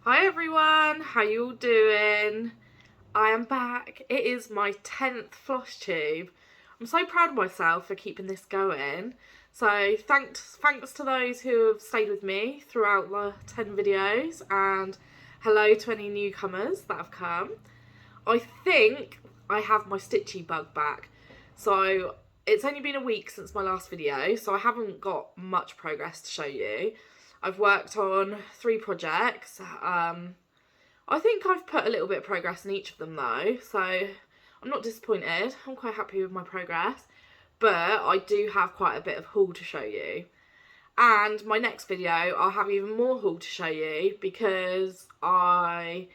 Hi everyone, how you all doing? I am back. It is my 10th Flosstube. I'm so proud of myself for keeping this going. So thanks to those who have stayed with me throughout the 10 videos, and hello to any newcomers that have come. I think I have my stitchy bug back. So it's only been a week since my last video, so I haven't got much progress to show you. I've worked on 3 projects. I think I've put a little bit of progress in each of them though, so I'm not disappointed. I'm quite happy with my progress, but I do have quite a bit of haul to show you. And my next video, I'll have even more haul to show you because I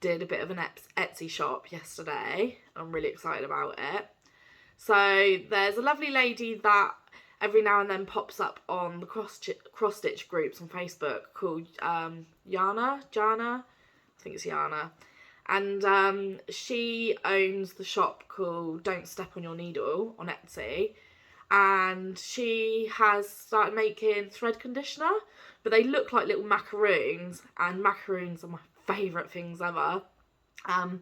did a bit of an Etsy shop yesterday. I'm really excited about it. So there's a lovely lady that every now and then pops up on the cross stitch groups on Facebook called Jana, I think it's Jana, and she owns the shop called Don't Step on Your Needle on Etsy, and she has started making thread conditioner, but they look like little macaroons, and macaroons are my favourite things ever, and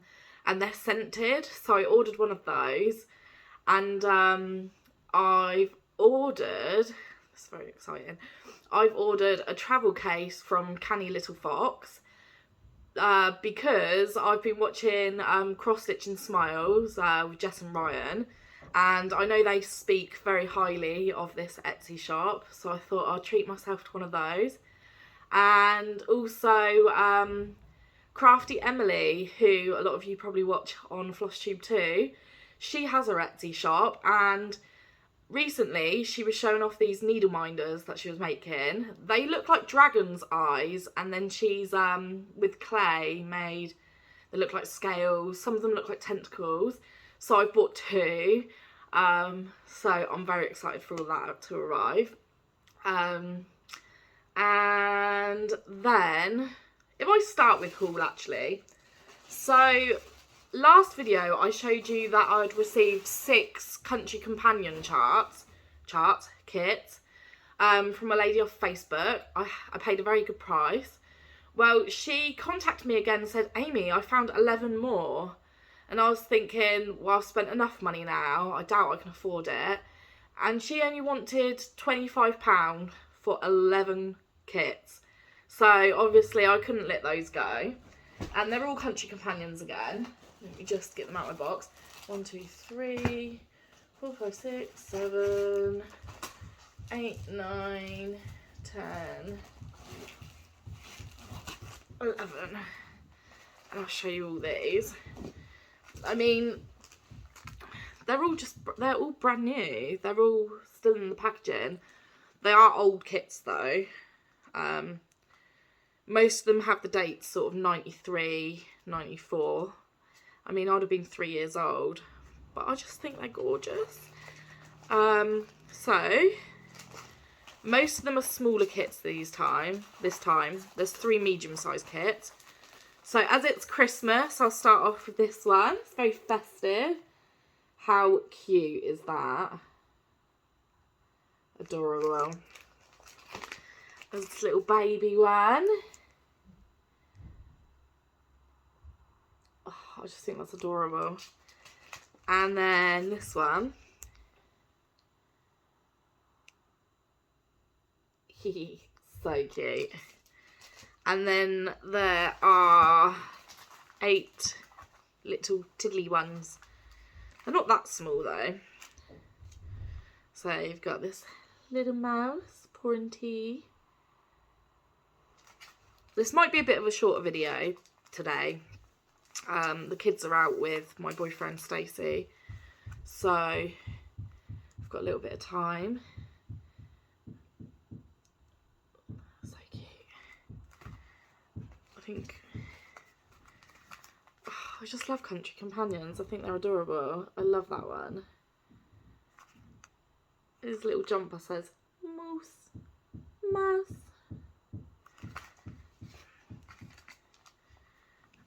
they're scented, so I ordered one of those, and I've ordered, it's very exciting, I've ordered a travel case from Canny Little Fox because I've been watching Cross Stitch and Smiles with Jess and Ryan, and I know they speak very highly of this Etsy shop, so I thought I'd treat myself to one of those. And also Crafty Emily, who a lot of you probably watch on Flosstube too, she has her Etsy shop, and recently she was showing off these needle minders that she was making. They look like dragon's eyes, and then she's with clay made, they look like scales, some of them look like tentacles, so I've bought 2, so I'm very excited for all that to arrive. And then if I start with haul, actually, so last video I showed you that I'd received 6 Country Companion kits from a lady off Facebook. I paid a very good price. Well, she contacted me again and said, Amy, I found 11 more. And I was thinking, well, I've spent enough money now, I doubt I can afford it. And she only wanted £25 for 11 kits. So obviously I couldn't let those go. And they're all Country Companions again. Let me just get them out of my box. 1, 2, 3, 4, 5, 6, 7, 8, 9, 10, 11. And I'll show you all these. I mean, they're all brand new. They're all still in the packaging. They are old kits though. Most of them have the dates sort of 93, 94. I mean, I'd have been 3 years old, but I just think they're gorgeous. So most of them are smaller kits this time. There's 3 medium-sized kits. So as it's Christmas, I'll start off with this one. It's very festive. How cute is that? Adorable. There's this little baby one. Oh, I just think that's adorable. And then this one. So cute. And then there are 8 little tiddly ones. They're not that small though. So you've got this little mouse pouring tea. This might be a bit of a shorter video today. The kids are out with my boyfriend Stacey, so I've got a little bit of time. So cute. I think I just love Country Companions. I think they're adorable. I love that one. His little jumper says mouse, mouse.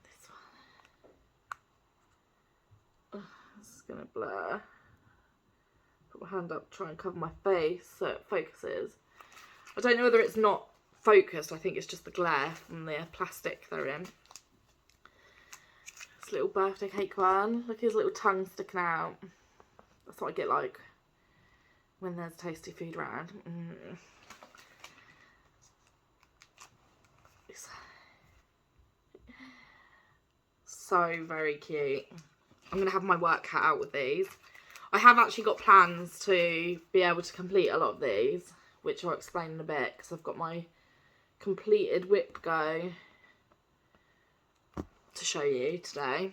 This one. This is gonna blur. Put my hand up, try and cover my face so it focuses. I don't know whether it's not focused. I think it's just the glare from the plastic they're in. This little birthday cake one. Look at his little tongue sticking out. That's what I get like when there's tasty food around. It's so very cute. I'm going to have my work cut out with these. I have actually got plans to be able to complete a lot of these, which I'll explain in a bit, because I've got my completed Wipgo to show you today.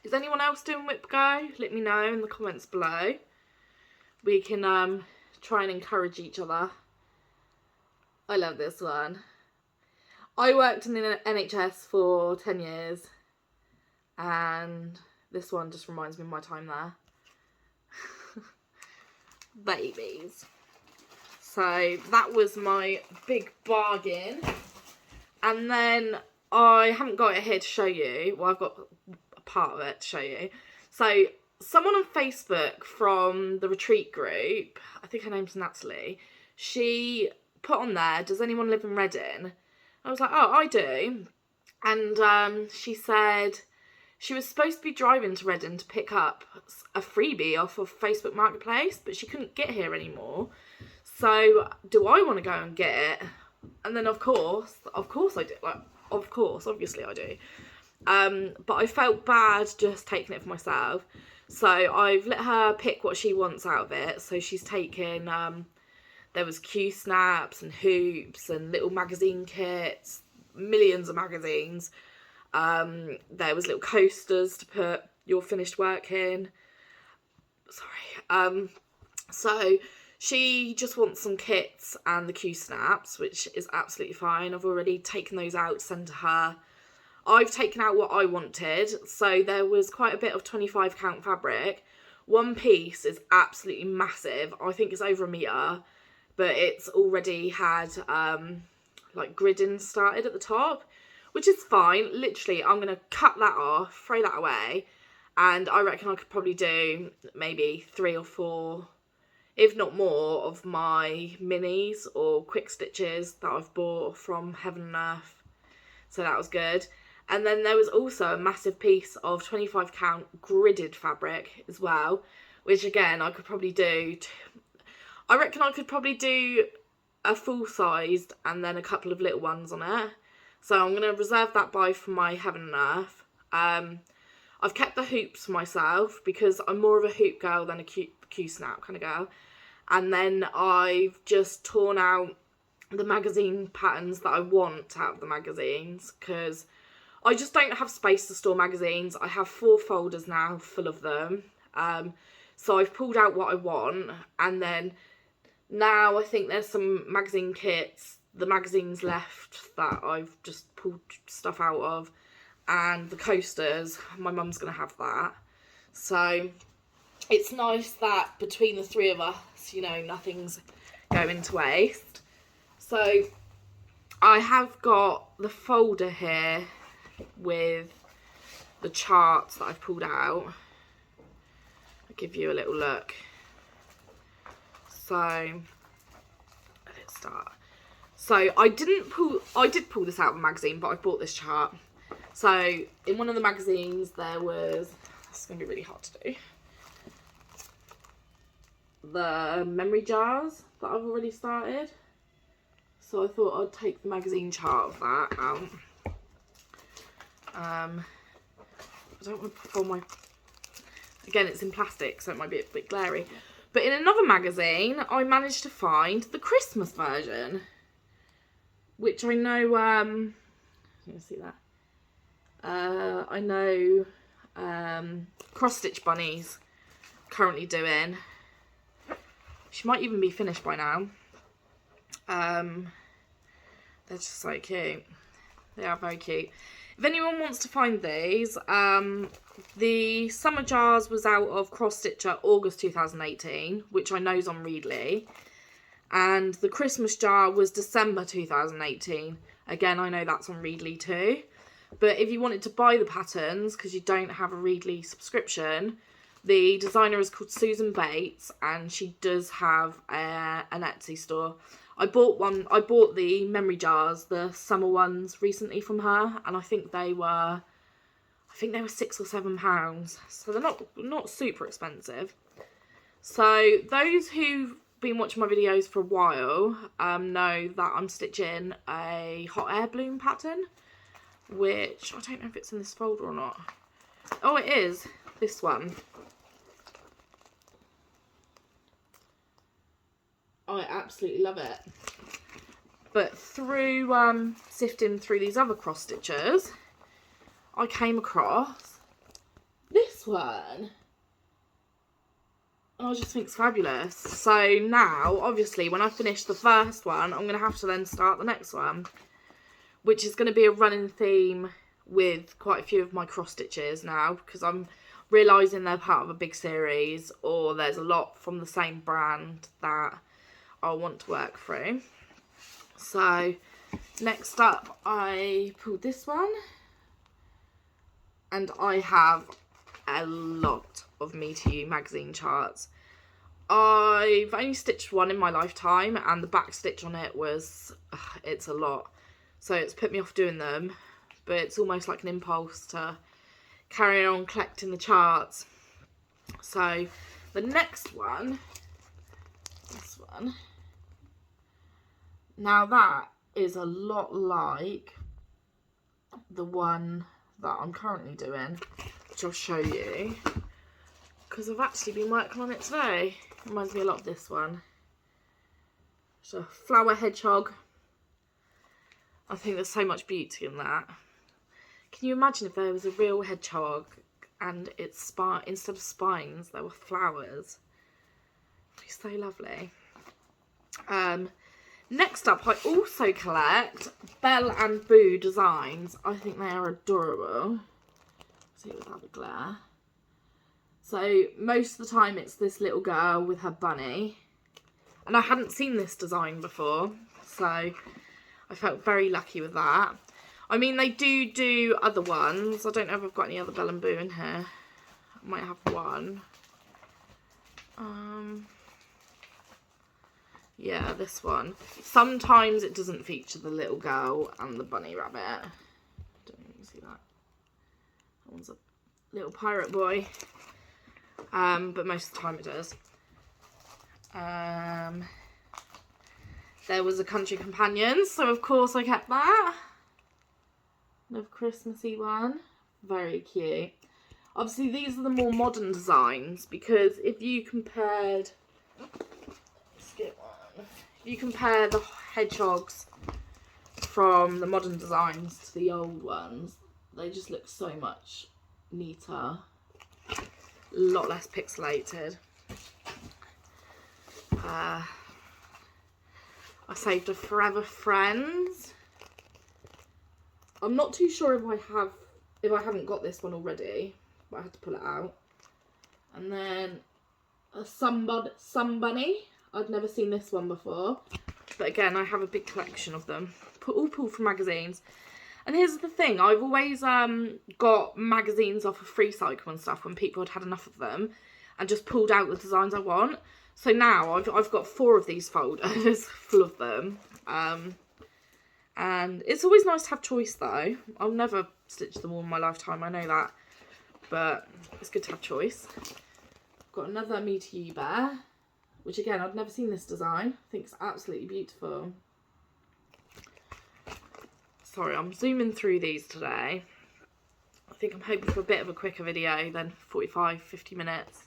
Is anyone else doing Wipgo? Let me know in the comments below. We can try and encourage each other. I love this one. I worked in the NHS for 10 years, and this one just reminds me of my time there. Babies. So that was my big bargain. And then I haven't got it here to show you. Well, I've got a part of it to show you. So someone on Facebook from the retreat group, I think her name's Natalie, she put on there, does anyone live in Reading? I was like, oh, I do. And she said she was supposed to be driving to Reading to pick up a freebie off of Facebook Marketplace, but she couldn't get here anymore. So do I want to go and get it? And then of course I do. Like, of course, obviously I do. But I felt bad just taking it for myself. So I've let her pick what she wants out of it. So she's taken, there was Q-snaps and hoops and little magazine kits, millions of magazines. There was little coasters to put your finished work in. Sorry. So she just wants some kits and the Q-snaps, which is absolutely fine. I've already taken those out to send to her. I've taken out what I wanted. So there was quite a bit of 25 count fabric. One piece is absolutely massive. I think it's over 1 metre, but it's already had like gridding started at the top, which is fine. Literally, I'm going to cut that off, throw that away, and I reckon I could probably do maybe 3 or 4, if not more, of my minis or quick stitches that I've bought from Heaven and Earth. So that was good. And then there was also a massive piece of 25 count gridded fabric as well, which again, I could probably do, I reckon I could probably do a full sized and then a couple of little ones on it. So I'm going to reserve that buy for my Heaven and Earth. I've kept the hoops for myself because I'm more of a hoop girl than a Q-snap kind of girl. And then I've just torn out the magazine patterns that I want out of the magazines, because I just don't have space to store magazines. I have 4 folders now full of them. So I've pulled out what I want, and then now I think there's some magazine kits, the magazines left that I've just pulled stuff out of, and the coasters. My mum's going to have that. So it's nice that between the 3 of us, you know, nothing's going to waste. So I have got the folder here with the charts that I've pulled out. I'll give you a little look. So let's start. So I did pull this out of a magazine, but I bought this chart. So in one of the magazines there was, this is going to be really hard to do, the memory jars that I've already started. So I thought I'd take the magazine chart of that out. I don't want to put all my, again it's in plastic so it might be a bit glary. But in another magazine I managed to find the Christmas version, which I know, you can see that. I know Cross Stitch Bunny's currently doing. She might even be finished by now. They're just so cute. They are very cute. If anyone wants to find these, the Summer Jars was out of Cross Stitcher August 2018, which I know is on Readly. And the Christmas Jar was December 2018. Again, I know that's on Readly too. But if you wanted to buy the patterns, because you don't have a Readly subscription, the designer is called Susan Bates, and she does have an Etsy store. I bought the memory jars, the summer ones, recently from her, and I think they were £6 or £7. So they're not super expensive. So those who've been watching my videos for a while know that I'm stitching a hot air balloon pattern, which I don't know if it's in this folder or not. Oh, it is, this one. I absolutely love it. But through sifting through these other cross stitches, I came across this one. I just think it's fabulous. So now, obviously, when I finish the first one, I'm going to have to then start the next one, which is going to be a running theme with quite a few of my cross stitches now, because I'm realising they're part of a big series, or there's a lot from the same brand that I want to work through. So next up, I pulled this one, and I have a lot of Me To You magazine charts. I've only stitched one in my lifetime, and the back stitch on it was, it's a lot. So it's put me off doing them, but it's almost like an impulse to carry on collecting the charts. So the next one, this one, now that is a lot like the one that I'm currently doing, which I'll show you, because I've actually been working on it today. It reminds me a lot of this one. It's a flower hedgehog. I think there's so much beauty in that. Can you imagine if there was a real hedgehog and its instead of spines there were flowers? It'd be so lovely. Next up, I also collect Belle and Boo designs. I think they are adorable. See without the glare. So most of the time it's this little girl with her bunny, and I hadn't seen this design before, so I felt very lucky with that. I mean, they do other ones. I don't know if I've got any other Belle and Boo in here. I might have one. Yeah, this one. Sometimes it doesn't feature the little girl and the bunny rabbit. Don't know if you can see that. That one's a little pirate boy. But most of the time it does. There was a Country Companions, so of course I kept that. Another Christmassy one. Very cute. Obviously these are the more modern designs, because if you compared... If you compare the hedgehogs from the modern designs to the old ones, they just look so much neater, a lot less pixelated. I saved a Forever Friends. I'm not too sure if I haven't got this one already, but I had to pull it out. And then a Sun Bunny. I'd never seen this one before, but again, I have a big collection of them, all pulled from magazines. And here's the thing, I've always got magazines off of Free Cycle and stuff when people had had enough of them and just pulled out the designs I want. So now I've got 4 of these folders full of them, and it's always nice to have choice though. I'll never stitch them all in my lifetime, I know that, but it's good to have choice. I've got another Me To You bear, which again, I've never seen this design. I think it's absolutely beautiful. Sorry, I'm zooming through these today. I think I'm hoping for a bit of a quicker video than 45-50 minutes.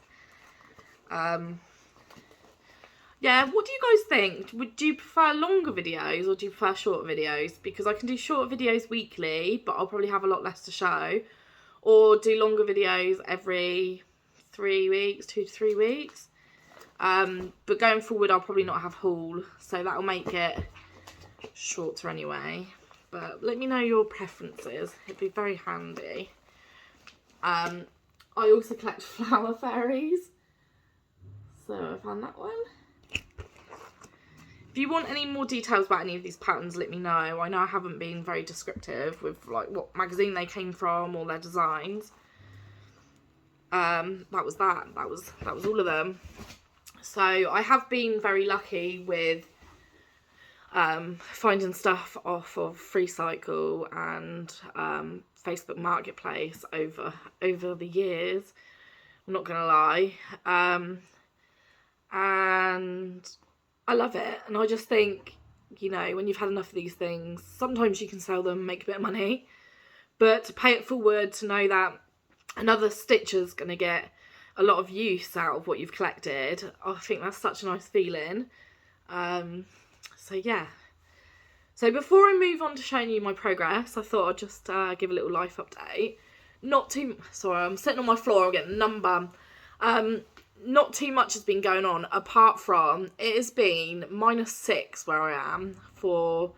Yeah, what do you guys think? Do you prefer longer videos or do you prefer shorter videos? Because I can do shorter videos weekly, but I'll probably have a lot less to show. Or do longer videos every 3 weeks, 2 to 3 weeks. But going forward I'll probably not have haul, so that'll make it shorter anyway. But let me know your preferences, it'd be very handy. I also collect flower fairies, so I found that one. If you want any more details about any of these patterns, let me know. I know I haven't been very descriptive with like what magazine they came from or their designs. That was all of them. So I have been very lucky with finding stuff off of FreeCycle and Facebook Marketplace over the years. I'm not gonna lie, and I love it. And I just think, you know, when you've had enough of these things, sometimes you can sell them, make a bit of money, but to pay it forward, to know that another stitcher's gonna get a lot of use out of what you've collected, I think that's such a nice feeling. So yeah. So before I move on to showing you my progress, I thought I'd just give a little life update. Sorry, I'm sitting on my floor, I'm getting numb. Not too much has been going on, apart from it has been -6 where I am for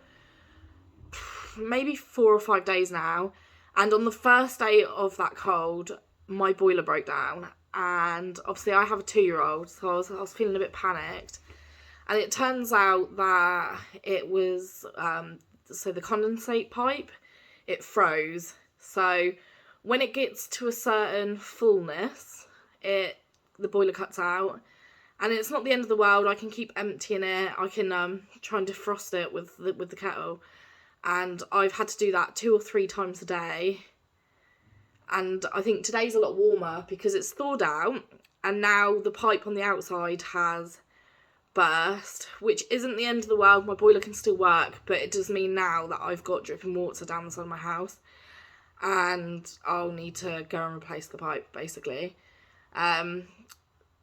maybe 4 or 5 days now. And on the first day of that cold, my boiler broke down. And obviously I have a 2-year-old, so I was feeling a bit panicked. And it turns out that it was, so the condensate pipe, it froze. So when it gets to a certain fullness, the boiler cuts out. And it's not the end of the world. I can keep emptying it. I can try and defrost it with the kettle. And I've had to do that 2 or 3 times a day. And I think today's a lot warmer because it's thawed out. And now the pipe on the outside has burst, which isn't the end of the world. My boiler can still work, but it does mean now that I've got dripping water down the side of my house, and I'll need to go and replace the pipe, basically.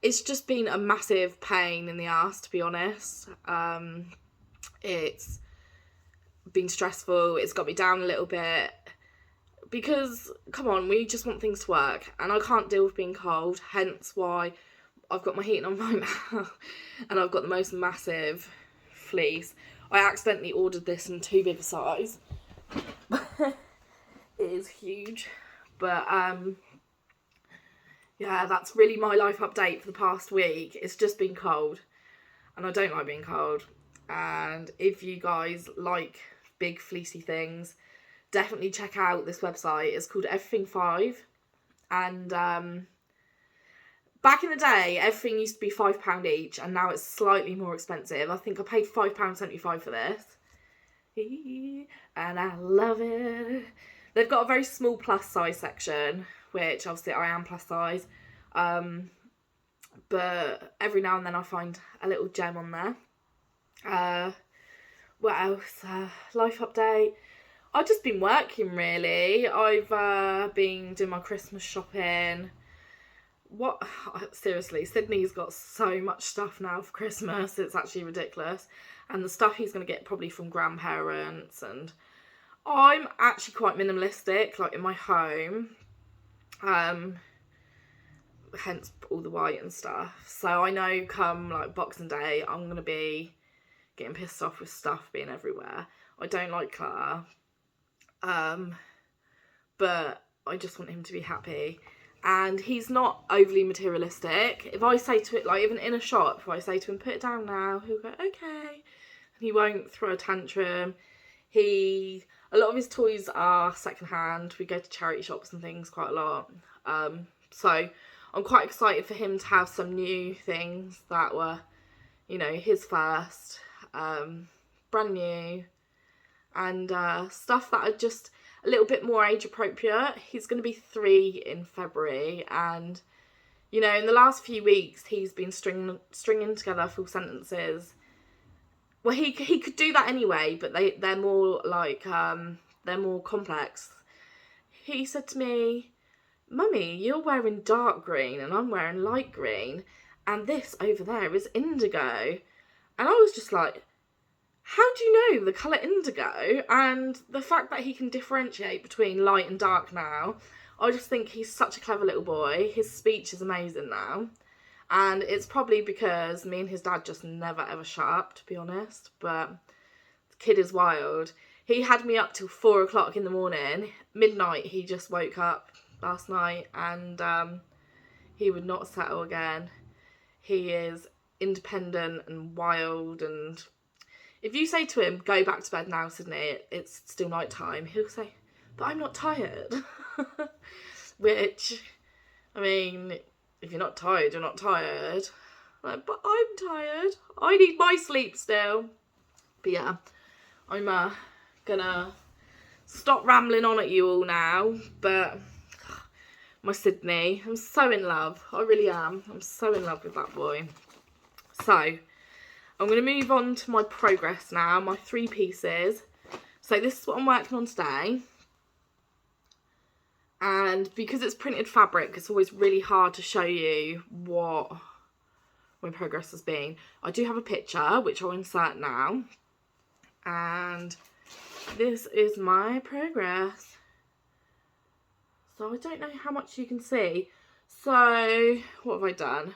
It's just been a massive pain in the arse, to be honest. It's been stressful. It's got me down a little bit because, come on, we just want things to work, and I can't deal with being cold, hence why I've got my heating on right now, and I've got the most massive fleece. I accidentally ordered this in too big a size. It is huge, but yeah, that's really my life update for the past week. It's just been cold, and I don't like being cold. And if you guys like big fleecy things, definitely check out this website. It's called Everything 5, and back in the day, everything used to be £5 each, and now it's slightly more expensive. I think I paid £5.75 for this, and I love it. They've got a very small plus size section, which obviously I am plus size, but every now and then I find a little gem on there. What else? Life update. I've just been working, really. I've been doing my Christmas shopping. Seriously, Sydney's got so much stuff now for Christmas, it's actually ridiculous. And the stuff he's going to get probably from grandparents, and I'm actually quite minimalistic, like in my home, hence all the white and stuff. So I know come like Boxing Day, I'm going to be getting pissed off with stuff being everywhere. I don't like clutter, but I just want him to be happy. And he's not overly materialistic. If I say to it, like even in a shop, if I say to him, put it down now, he'll go, okay. And he won't throw a tantrum. A lot of his toys are secondhand. We go to charity shops and things quite a lot. So I'm quite excited for him to have some new things that were, you know, his first, brand new, and stuff that are just a little bit more age appropriate. He's going to be 3 in February, and you know, in the last few weeks he's been stringing together full sentences. Well, he could do that anyway, but they're more like they're more complex. He said to me, "Mummy, you're wearing dark green and I'm wearing light green, and this over there is indigo." And I was just like, how do you know the colour indigo? And the fact that he can differentiate between light and dark now, I just think he's such a clever little boy. His speech is amazing now. And it's probably because me and his dad just never ever shut up, to be honest. But the kid is wild. He had me up till 4 o'clock in the morning. Midnight, he just woke up last night, and he would not settle again. He is independent and wild, and if you say to him, go back to bed now, Sydney, it's still night time, he'll say, but I'm not tired. Which, I mean, if you're not tired, you're not tired. Like, but I'm tired. I need my sleep still. But yeah, I'm gonna stop rambling on at you all now. But my Sydney, I'm so in love. I really am. I'm so in love with that boy. So I'm going to move on to my progress now, my 3 pieces. So this is what I'm working on today. And because it's printed fabric, it's always really hard to show you what my progress has been. I do have a picture, which I'll insert now. And this is my progress. So I don't know how much you can see. So what have I done?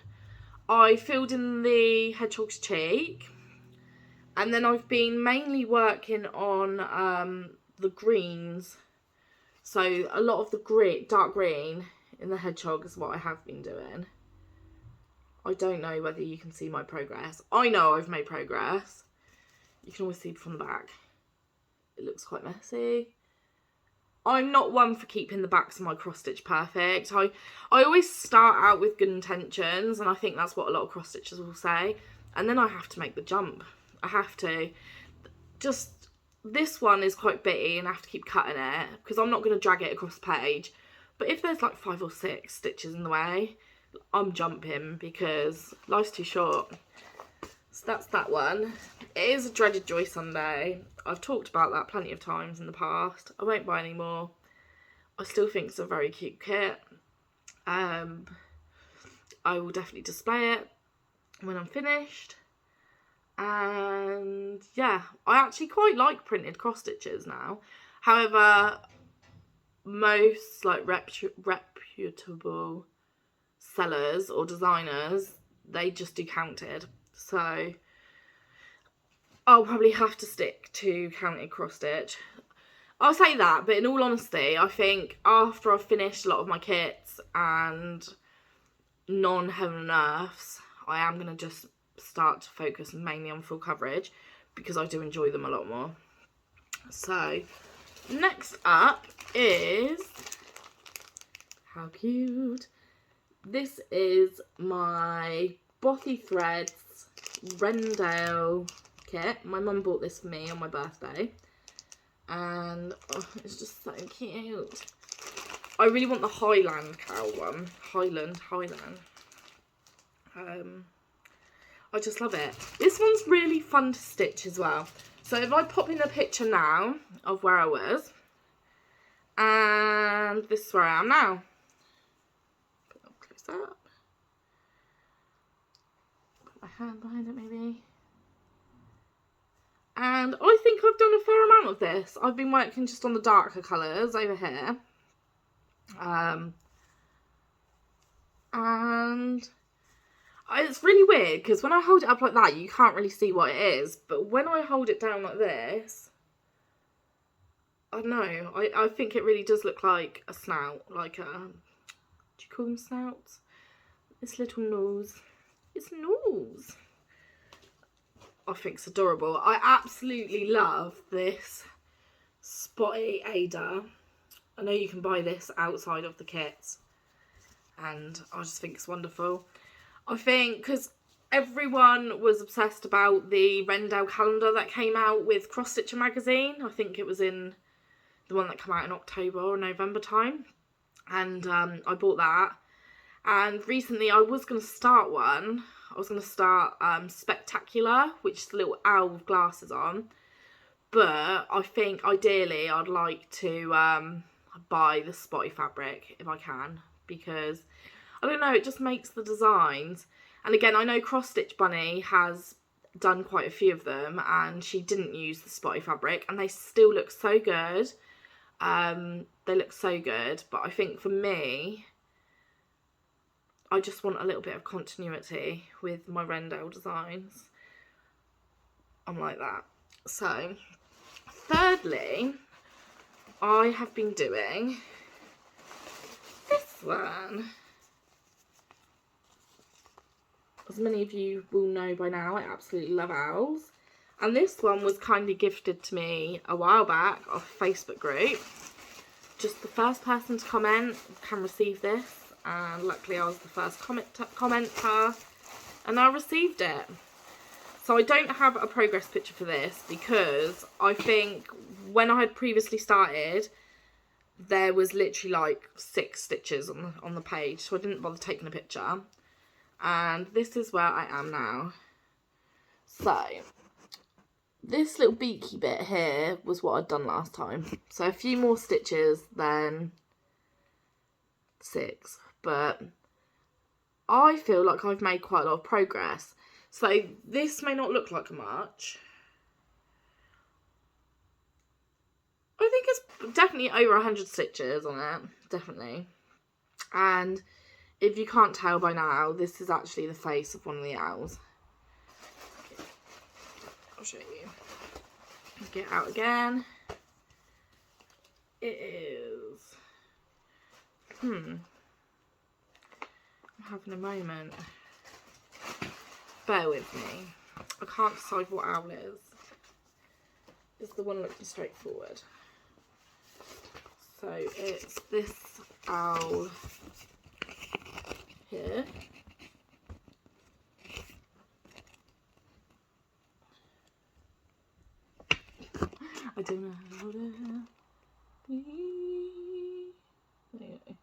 I filled in the hedgehog's cheek. And then I've been mainly working on the greens. So a lot of the dark green in the hedgehog is what I have been doing. I don't know whether you can see my progress. I know I've made progress. You can always see from the back. It looks quite messy. I'm not one for keeping the backs of my cross stitch perfect. I always start out with good intentions, and I think that's what a lot of cross stitchers will say. And then I have to make the jump. I have to. Just, this one is quite bitty and I have to keep cutting it because I'm not going to drag it across the page. But if there's like 5 or 6 stitches in the way, I'm jumping because life's too short. So that's that one. It is a dreaded Joy Sunday. I've talked about that plenty of times in the past. I won't buy any more. I still think it's a very cute kit. I will definitely display it when I'm finished. And yeah, I actually quite like printed cross stitches now. However, most like reputable sellers or designers, they just do counted. So I'll probably have to stick to counted cross stitch. I'll say that, but in all honesty, I think after I've finished a lot of my kits and non-Heaven and Earths, I am going to just start to focus mainly on full coverage because I do enjoy them a lot more. So next up is, how cute, this is my Bothy Threads Rendale kit. My mum bought this for me on my birthday and it's just so cute. I really want the Highland cow one. Highland. I just love it. This one's really fun to stitch as well. So if I pop in a picture now of where I was, and this is where I am now. Put that close up. Put my hand behind it maybe. And I think I've done a fair amount of this. I've been working just on the darker colours over here. And it's really weird because when I hold it up like that, you can't really see what it is. But when I hold it down like this, I don't know. I think it really does look like a snout. Like a, do you call them snouts? This little nose. It's a nose. I think it's adorable. I absolutely love this Spotty Ada. I know you can buy this outside of the kits. And I just think it's wonderful. I think because everyone was obsessed about the Rendale calendar that came out with Cross Stitcher magazine. I think it was in the one that came out in October or November time. And I bought that. And recently I was going to start one. I was going to start Spectacular, which is the little owl with glasses on. But I think ideally I'd like to buy the spotty fabric if I can. Because, I don't know, it just makes the designs. And again, I know Cross Stitch Bunny has done quite a few of them. And she didn't use the spotty fabric. And they still look so good. They look so good. But I think for me, I just want a little bit of continuity with my Rendale designs. I'm like that. So, thirdly, I have been doing this one. As many of you will know by now, I absolutely love owls. And this one was kindly gifted to me a while back off a Facebook group. Just the first person to comment can receive this. And luckily I was the first commenter and I received it. So So I don't have a progress picture for this because I think when I had previously started, there was literally like 6 stitches on the page, so I didn't bother taking a picture. And this is where I am now. So this little beaky bit here was what I'd done last time. So a few more stitches than 6, but I feel like I've made quite a lot of progress. So this may not look like much. I think it's definitely over 100 stitches on it, definitely. And if you can't tell by now, this is actually the face of one of the owls. Okay. I'll show you. Get out again. It is. I'm having a moment. Bear with me. I can't decide what owl it is. Is the one looking straight forward. So it's this owl here. I don't know how to be. There you go.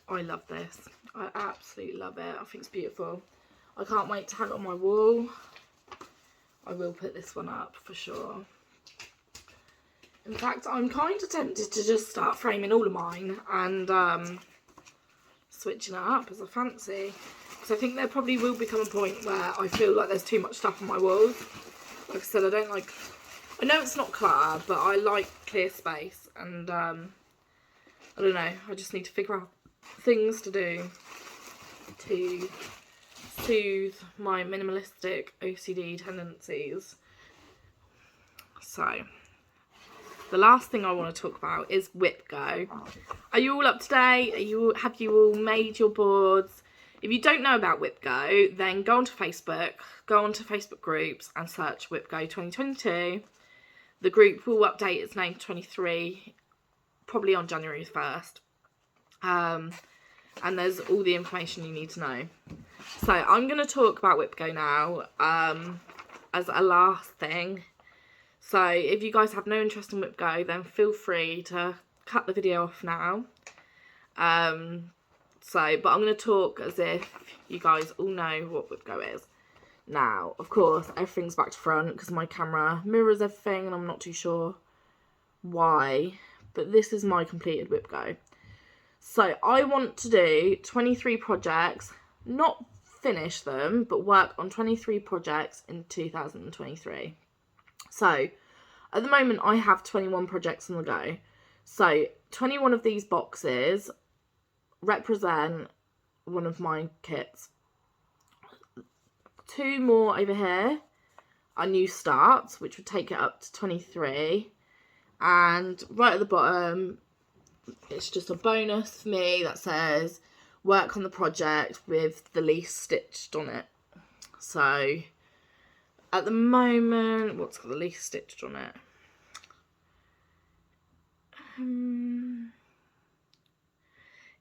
I love this. I absolutely love it. I think it's beautiful. I can't wait to hang it on my wall. I will put this one up for sure. In fact, I'm kind of tempted to just start framing all of mine and switching it up as I fancy. Because I think there probably will become a point where I feel like there's too much stuff on my walls. Like I said, I don't like... I know it's not clutter, but I like clear space. And I don't know, I just need to figure out things to do to soothe my minimalistic OCD tendencies. So, the last thing I want to talk about is Wipgo. Are you all up to date? Have you all made your boards? If you don't know about Wipgo, then go onto Facebook, go onto Facebook groups and search Wipgo 2022. The group will update its name to 23, probably on January 1st. And there's all the information you need to know. So I'm going to talk about Wipgo now as a last thing. So if you guys have no interest in Wipgo, then feel free to cut the video off now. But I'm going to talk as if you guys all know what Wipgo is. Now, of course, everything's back to front because my camera mirrors everything and I'm not too sure why. But this is my completed Wipgo. So I want to do 23 projects, not finish them, but work on 23 projects in 2023. So at the moment I have 21 projects on the go. So 21 of these boxes represent one of my kits. 2 more over here are new starts, which would take it up to 23. And right at the bottom, it's just a bonus for me that says work on the project with the least stitched on it. So at the moment, what's got the least stitched on it?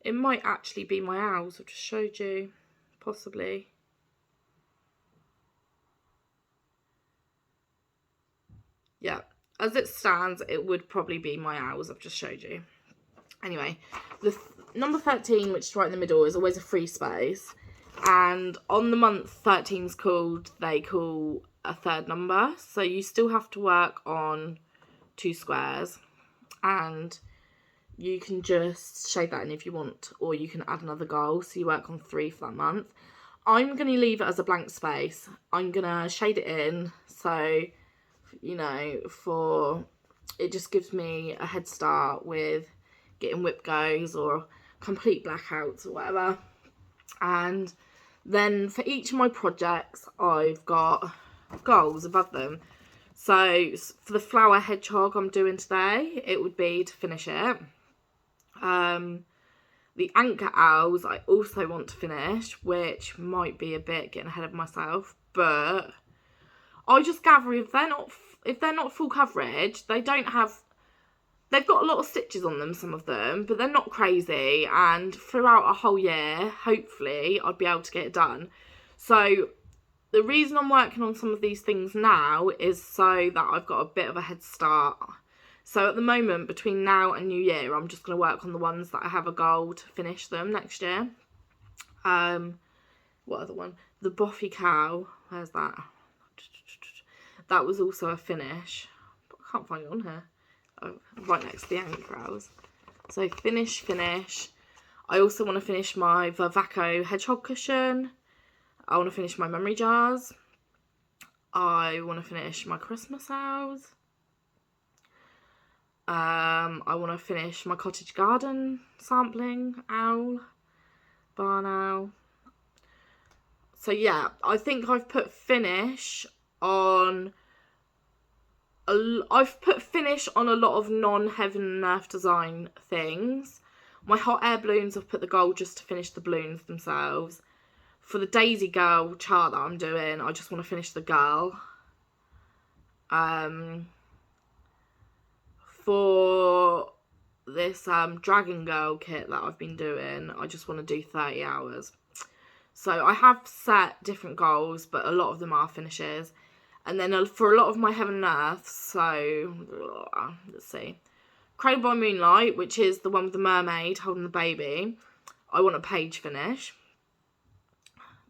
It might actually be my owls I've just showed you, possibly. Yeah, as it stands, it would probably be my owls I've just showed you. Anyway, the number 13, which is right in the middle, is always a free space. And on the month 13 is called, they call a third number. So you still have to work on 2 squares. And you can just shade that in if you want. Or you can add another goal. So you work on 3 for that month. I'm going to leave it as a blank space. I'm going to shade it in. So, you know, it just gives me a head start with getting Wipgos or complete blackouts or whatever. And then for each of my projects I've got goals above them. So for the flower hedgehog I'm doing today, it would be to finish it. The anchor owls I also want to finish, which might be a bit getting ahead of myself, but I just gather if they're not full coverage, they've got a lot of stitches on them, some of them, but they're not crazy, and throughout a whole year, hopefully, I'd be able to get it done. So the reason I'm working on some of these things now is so that I've got a bit of a head start. So at the moment, between now and New Year, I'm just going to work on the ones that I have a goal to finish them next year. What other one? The Boffy Cow. Where's that? That was also a finish. But I can't find it on here. Oh, right next to the eyebrows. So finish. I also want to finish my Wipgo hedgehog cushion. I want to finish my memory jars. I want to finish my Christmas owls. I want to finish my cottage garden sampling owl, barn owl. So yeah, I think I've put finish on. I've put finish on a lot of non-Heaven and Earth design things. My hot air balloons, I've put the goal just to finish the balloons themselves. For the Daisy Girl chart that I'm doing, I just want to finish the girl. For this Dragon Girl kit that I've been doing, I just want to do 30 hours. So I have set different goals, but a lot of them are finishes. And then for a lot of my Heaven and Earth, so let's see. Cradle by Moonlight, which is the one with the mermaid holding the baby, I want a page finish,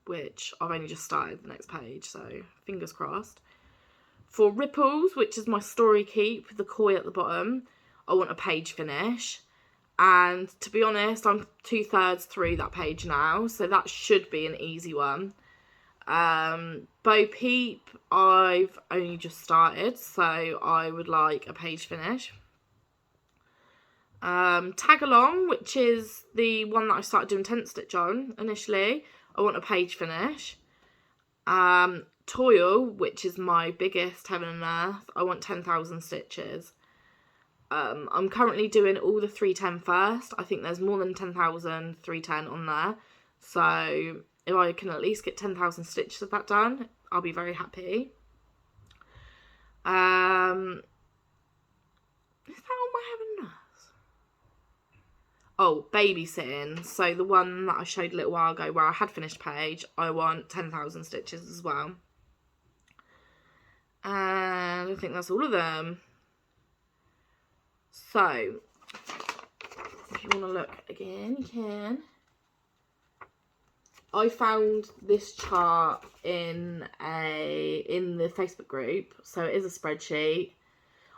which I've only just started the next page, so fingers crossed. For Ripples, which is my story keep with the koi at the bottom, I want a page finish. And to be honest, I'm 2/3 through that page now, so that should be an easy one. Bo Peep, I've only just started, so I would like a page finish. Tag Along, which is the one that I started doing tent stitch on initially, I want a page finish. Toil, which is my biggest Heaven and Earth, I want 10,000 stitches. I'm currently doing all the 310 first. I think there's more than 10,000 310 on there. So if I can at least get 10,000 stitches of that done, I'll be very happy. Is that all my Heaven and Earth? Oh, babysitting. So the one that I showed a little while ago where I had finished page, I want 10,000 stitches as well. And I think that's all of them. So, if you want to look again, you can. I found this chart in the Facebook group, so it is a spreadsheet.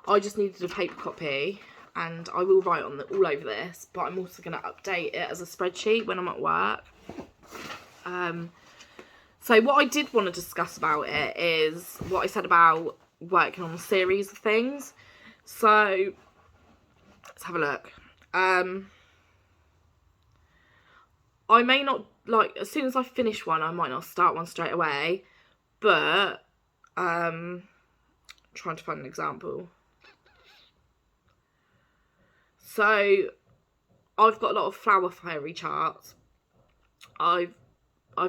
I just needed a paper copy, and I will write on all over this, but I'm also going to update it as a spreadsheet when I'm at work. So what I did want to discuss about it is what I said about working on a series of things. So let's have a look. I may not, like, as soon as I finish one, I might not start one straight away, but trying to find an example. So I've got a lot of flower fairy charts. I've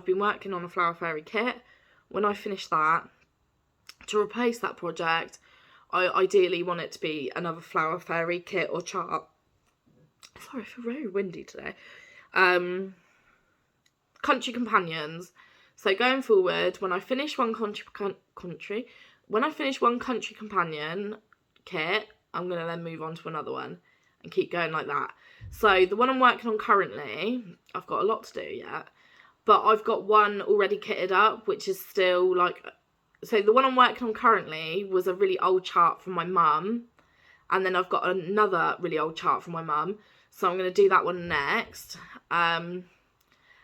been working on a flower fairy kit. When I finish that, to replace that project, I ideally want it to be another flower fairy kit or chart. Sorry, I feel very windy today. Country companions. So going forward, when I finish one country companion kit, I'm going to then move on to another one and keep going like that. So the one I'm working on currently, I've got a lot to do yet, but I've got one already kitted up, which is still like, so the one I'm working on currently was a really old chart from my mum, and then I've got another really old chart from my mum, so I'm going to do that one next.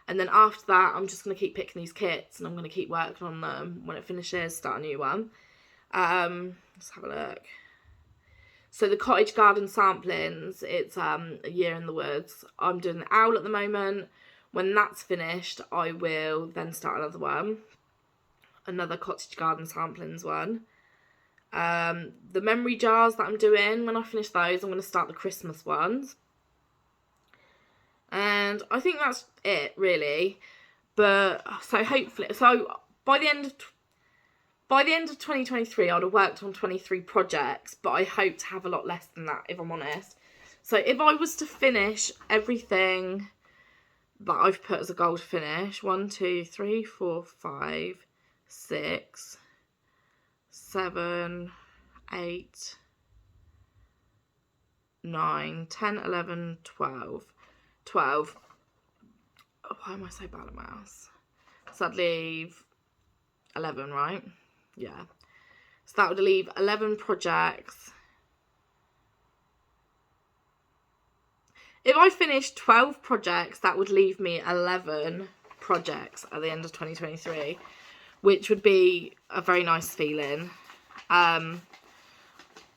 And then after that, I'm just going to keep picking these kits, and I'm going to keep working on them. When it finishes, start a new one. Let's have a look. So the cottage garden samplings, it's a year in the woods. I'm doing the owl at the moment. When that's finished, I will then start another one. Another cottage garden samplings one. The memory jars that I'm doing, when I finish those, I'm going to start the Christmas ones. And I think that's it, really. But so hopefully, so by the end of 2023, I'd have worked on 23 projects, but I hope to have a lot less than that, if I'm honest. So if I was to finish everything that I've put as a goal to finish, 1, 2, 3, 4, 5, 6, 7, 8, 9, 10, 11, 12. 12. Oh, why am I so bad at maths? So that'd leave 11, right? Yeah. So that would leave 11 projects. If I finished 12 projects, that would leave me 11 projects at the end of 2023, which would be a very nice feeling.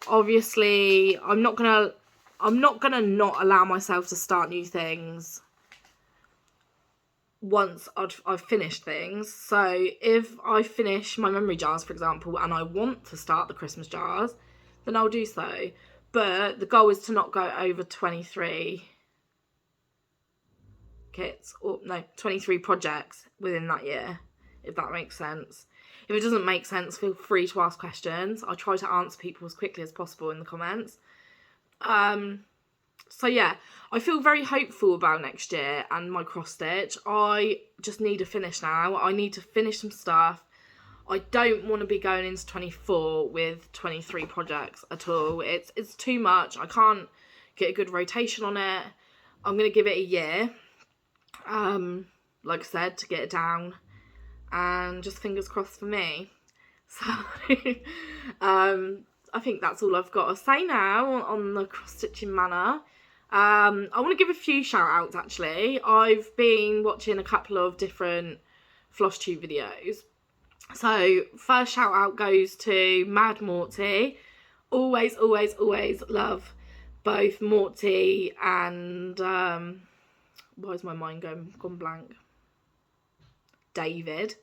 Obviously, I'm not gonna not allow myself to start new things once I've finished things. So if I finish my memory jars, for example, and I want to start the Christmas jars, then I'll do so. But the goal is to not go over 23 kits, or no, 23 projects within that year, if that makes sense. If it doesn't make sense, feel free to ask questions. I try to answer people as quickly as possible in the comments. So yeah, I feel very hopeful about next year and my cross stitch. I just need to finish now. I need to finish some stuff. I don't want to be going into 24 with 23 projects at all. It's too much. I can't get a good rotation on it. I'm going to give it a year, like I said, to get it down, and just fingers crossed for me. So I think that's all I've got to say now on the cross-stitching manner. I want to give a few shout outs actually. I've been watching a couple of different Flosstube videos. So first shout out goes to Mad Morty. Always love both Morty and why is my mind gone blank? David.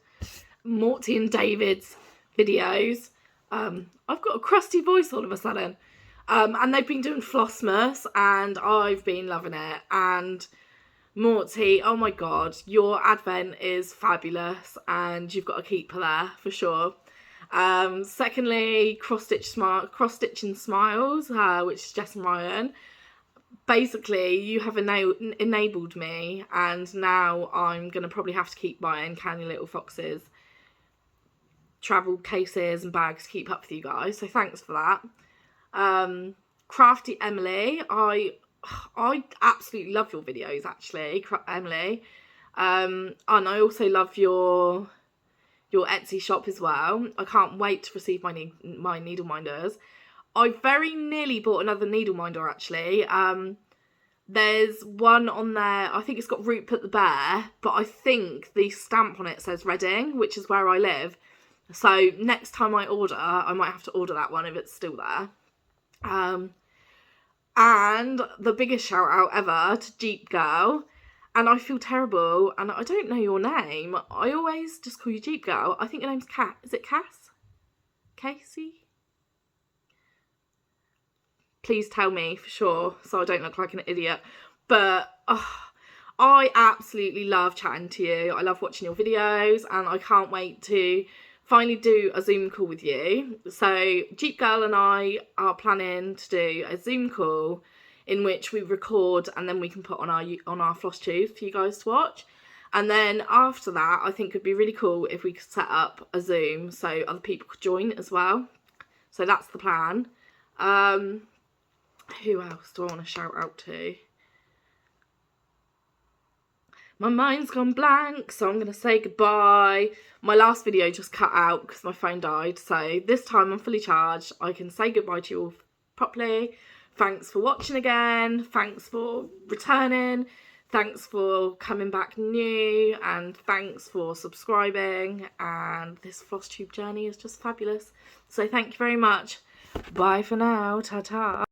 Morty and David's videos. I've got a crusty voice all of a sudden. And they've been doing Flossmas and I've been loving it. And Morty, oh my god, your advent is fabulous and you've got to keep her there for sure. Secondly, cross-stitching smiles, which is Jess and Ryan. Basically, you have enabled me, and now I'm going to probably have to keep buying Canny Little Foxes travel cases and bags to keep up with you guys, so thanks for that. Crafty Emily, I absolutely love your videos actually, Emily. And I also love your Etsy shop as well. I can't wait to receive my needle minders. I very nearly bought another needle minder actually. There's one on there, I think it's got Rupert the Bear, but I think the stamp on it says Reading, which is where I live. So next time I order, I might have to order that one if it's still there. And the biggest shout out ever to Jeep Girl. And I feel terrible, and I don't know your name. I always just call you Jeep Girl. I think your name's Cat. Is it Cass? Casey? Please tell me for sure so I don't look like an idiot. But I absolutely love chatting to you. I love watching your videos and I can't wait to finally do a Zoom call with you. So Jeep Girl and I are planning to do a Zoom call in which we record and then we can put on our Flosstube for you guys to watch. And then after that, I think it'd be really cool if we could set up a Zoom so other people could join as well. So that's the plan. Who else do I want to shout out to? My mind's gone blank, so I'm going to say goodbye. My last video just cut out because my phone died. So this time I'm fully charged. I can say goodbye to you all properly. Thanks for watching again. Thanks for returning. Thanks for coming back new. And thanks for subscribing. And this Flosstube journey is just fabulous. So thank you very much. Bye for now. Ta-ta.